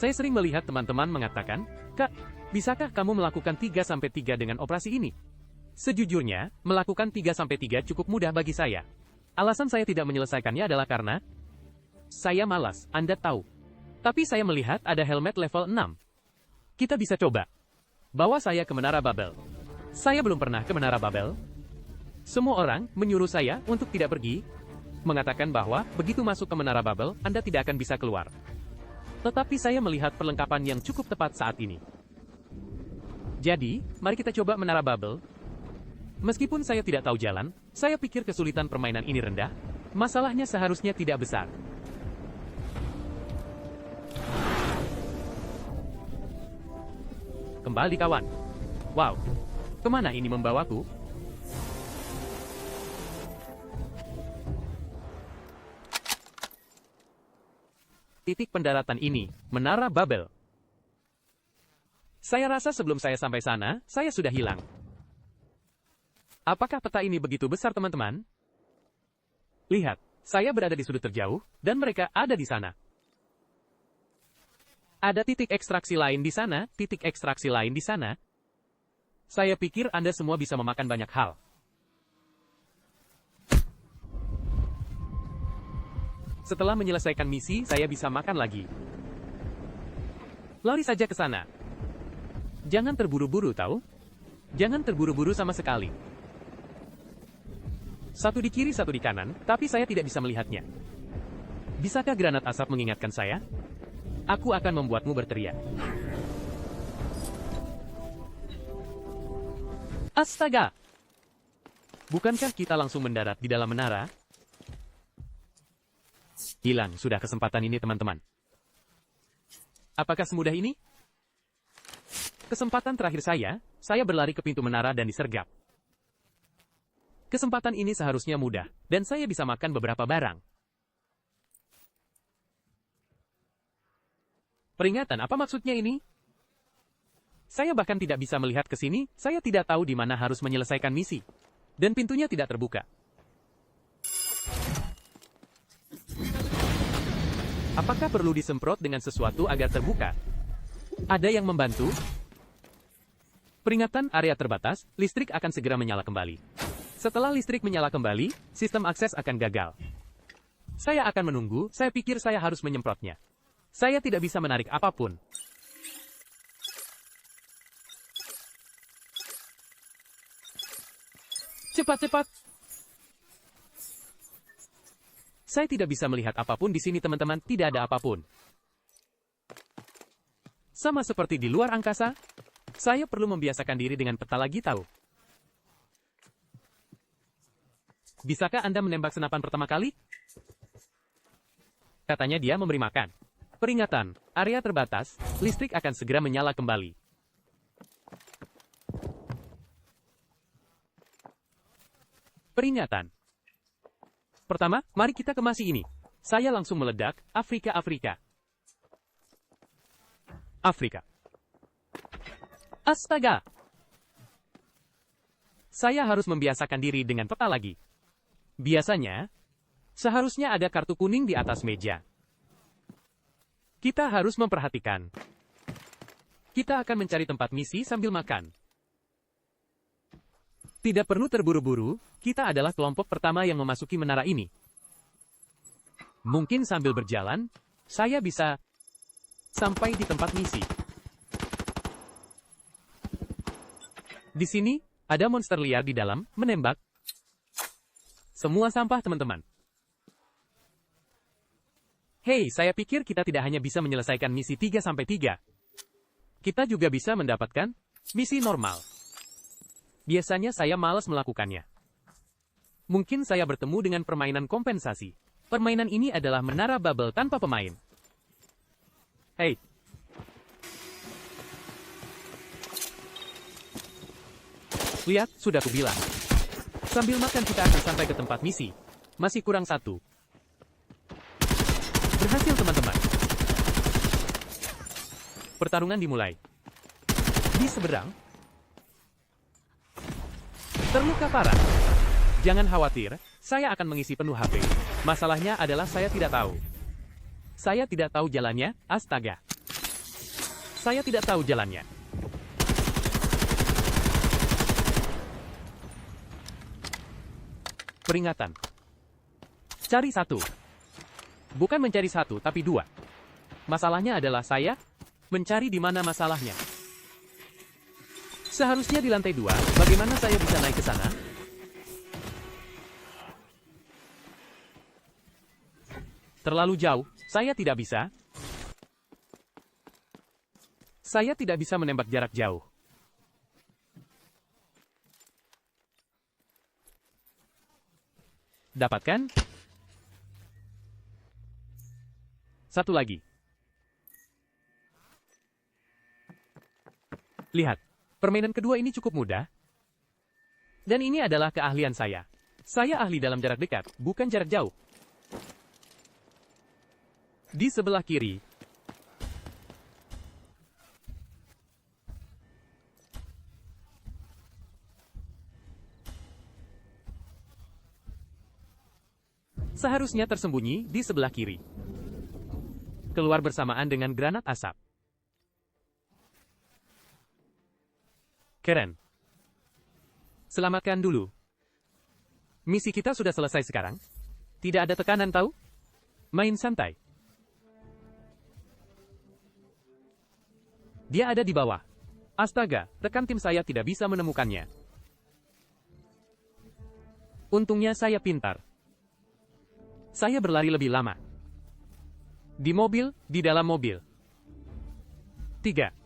Saya sering melihat teman-teman mengatakan, "Kak, bisakah kamu melakukan 3-3 dengan operasi ini?" Sejujurnya, melakukan 3-3 cukup mudah bagi saya. Alasan saya tidak menyelesaikannya adalah karena saya malas, Anda tahu. Tapi saya melihat ada helmet level 6. Kita bisa coba. Bawa saya ke Menara Babel. Saya belum pernah ke Menara Babel. Semua orang menyuruh saya untuk tidak pergi, mengatakan bahwa begitu masuk ke Menara Babel, Anda tidak akan bisa keluar. Tetapi saya melihat perlengkapan yang cukup tepat saat ini. Jadi, mari kita coba Menara Babel. Meskipun saya tidak tahu jalan, saya pikir kesulitan permainan ini rendah. Masalahnya seharusnya tidak besar. Kembali kawan. Wow, kemana ini membawaku? Titik pendaratan ini, Menara Babel. Saya rasa sebelum saya sampai sana, saya sudah hilang. Apakah peta ini begitu besar teman-teman? Lihat, saya berada di sudut terjauh, dan mereka ada di sana. Ada titik ekstraksi lain di sana, titik ekstraksi lain di sana. Saya pikir Anda semua bisa memakan banyak hal. Setelah menyelesaikan misi, saya bisa makan lagi. Lari saja ke sana. Jangan terburu-buru, tahu? Jangan terburu-buru sama sekali. Satu di kiri, satu di kanan, tapi saya tidak bisa melihatnya. Bisakah granat asap mengingatkan saya? Aku akan membuatmu berteriak. Astaga! Bukankah kita langsung mendarat di dalam menara? Hilang sudah kesempatan ini teman-teman. Apakah semudah ini? Kesempatan terakhir saya berlari ke pintu menara dan disergap. Kesempatan ini seharusnya mudah, dan saya bisa makan beberapa barang. Peringatan, apa maksudnya ini? Saya bahkan tidak bisa melihat ke sini, saya tidak tahu di mana harus menyelesaikan misi. Dan pintunya tidak terbuka. Apakah perlu disemprot dengan sesuatu agar terbuka? Ada yang membantu? Peringatan, area terbatas, listrik akan segera menyala kembali. Setelah listrik menyala kembali, sistem akses akan gagal. Saya akan menunggu, saya pikir saya harus menyemprotnya. Saya tidak bisa menarik apapun. Cepat-cepat! Saya tidak bisa melihat apapun di sini teman-teman, tidak ada apapun. Sama seperti di luar angkasa, saya perlu membiasakan diri dengan peta lagi tahu. Bisakah Anda menembak senapan pertama kali? Katanya dia memberi makan. Peringatan, area terbatas, listrik akan segera menyala kembali. Peringatan. Pertama, mari kita kemasi ini. Saya langsung meledak, Afrika. Astaga! Saya harus membiasakan diri dengan peta lagi. Biasanya, seharusnya ada kartu kuning di atas meja. Kita harus memperhatikan. Kita akan mencari tempat misi sambil makan. Tidak perlu terburu-buru, kita adalah kelompok pertama yang memasuki menara ini. Mungkin sambil berjalan, saya bisa sampai di tempat misi. Di sini, ada monster liar di dalam, menembak. Semua sampah teman-teman. Hei, saya pikir kita tidak hanya bisa menyelesaikan misi 3-3. Kita juga bisa mendapatkan misi normal. Biasanya saya malas melakukannya. Mungkin saya bertemu dengan permainan kompensasi. Permainan ini adalah Menara Babel tanpa pemain. Hei. Lihat, sudah kubilang. Sambil makan kita akan sampai ke tempat misi. Masih kurang satu. Berhasil teman-teman. Pertarungan dimulai. Di seberang. Terluka parah. Jangan khawatir, saya akan mengisi penuh HP. Masalahnya adalah saya tidak tahu. Saya tidak tahu jalannya, astaga. Saya tidak tahu jalannya. Peringatan. Cari satu. Bukan mencari satu, tapi dua. Masalahnya adalah saya mencari di mana masalahnya. Seharusnya di lantai 2, bagaimana saya bisa naik ke sana? Terlalu jauh, saya tidak bisa. Saya tidak bisa menembak jarak jauh. Dapatkan? Satu lagi. Lihat. Permainan kedua ini cukup mudah. Dan ini adalah keahlian saya. Saya ahli dalam jarak dekat, bukan jarak jauh. Di sebelah kiri. Seharusnya tersembunyi di sebelah kiri. Keluar bersamaan dengan granat asap. Keren. Selamatkan dulu. Misi kita sudah selesai sekarang. Tidak ada tekanan tahu? Main santai. Dia ada di bawah. Astaga, rekan tim saya tidak bisa menemukannya. Untungnya saya pintar. Saya berlari lebih lama. Di mobil, di dalam mobil. 3.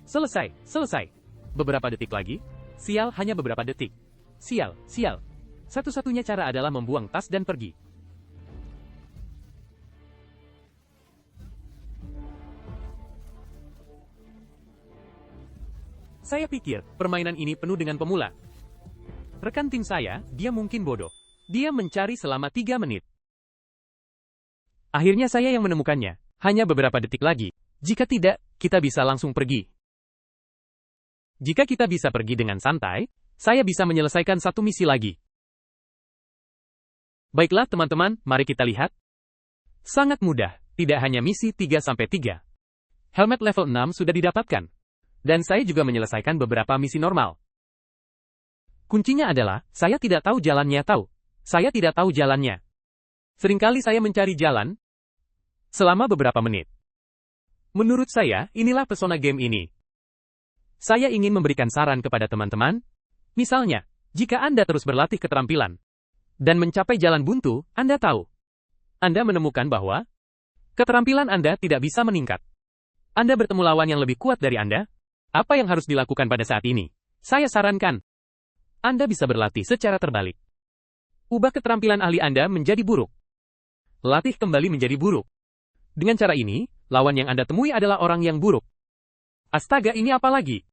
Selesai. Beberapa detik lagi. Sial, hanya beberapa detik. Sial. Satu-satunya cara adalah membuang tas dan pergi. Saya pikir, permainan ini penuh dengan pemula. Rekan tim saya, dia mungkin bodoh. Dia mencari selama 3 menit. Akhirnya saya yang menemukannya. Hanya beberapa detik lagi. Jika tidak, kita bisa langsung pergi. Jika kita bisa pergi dengan santai, saya bisa menyelesaikan satu misi lagi. Baiklah teman-teman, mari kita lihat. Sangat mudah, tidak hanya misi 3-3. Helmet level 6 sudah didapatkan. Dan saya juga menyelesaikan beberapa misi normal. Kuncinya adalah, saya tidak tahu jalannya Saya tidak tahu jalannya. Seringkali saya mencari jalan selama beberapa menit. Menurut saya, inilah pesona game ini. Saya ingin memberikan saran kepada teman-teman. Misalnya, jika Anda terus berlatih keterampilan dan mencapai jalan buntu, Anda tahu. Anda menemukan bahwa keterampilan Anda tidak bisa meningkat. Anda bertemu lawan yang lebih kuat dari Anda. Apa yang harus dilakukan pada saat ini? Saya sarankan, Anda bisa berlatih secara terbalik. Ubah keterampilan ahli Anda menjadi buruk. Latih kembali menjadi buruk. Dengan cara ini, lawan yang Anda temui adalah orang yang buruk. Astaga, ini apa lagi?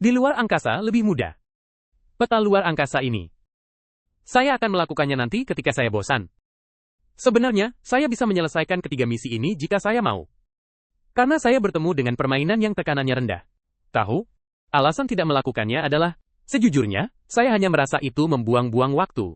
Di luar angkasa lebih mudah. Peta luar angkasa ini. Saya akan melakukannya nanti ketika saya bosan. Sebenarnya, saya bisa menyelesaikan ketiga misi ini jika saya mau. Karena saya bertemu dengan permainan yang tekanannya rendah. Tahu? Alasan tidak melakukannya adalah, sejujurnya, saya hanya merasa itu membuang-buang waktu.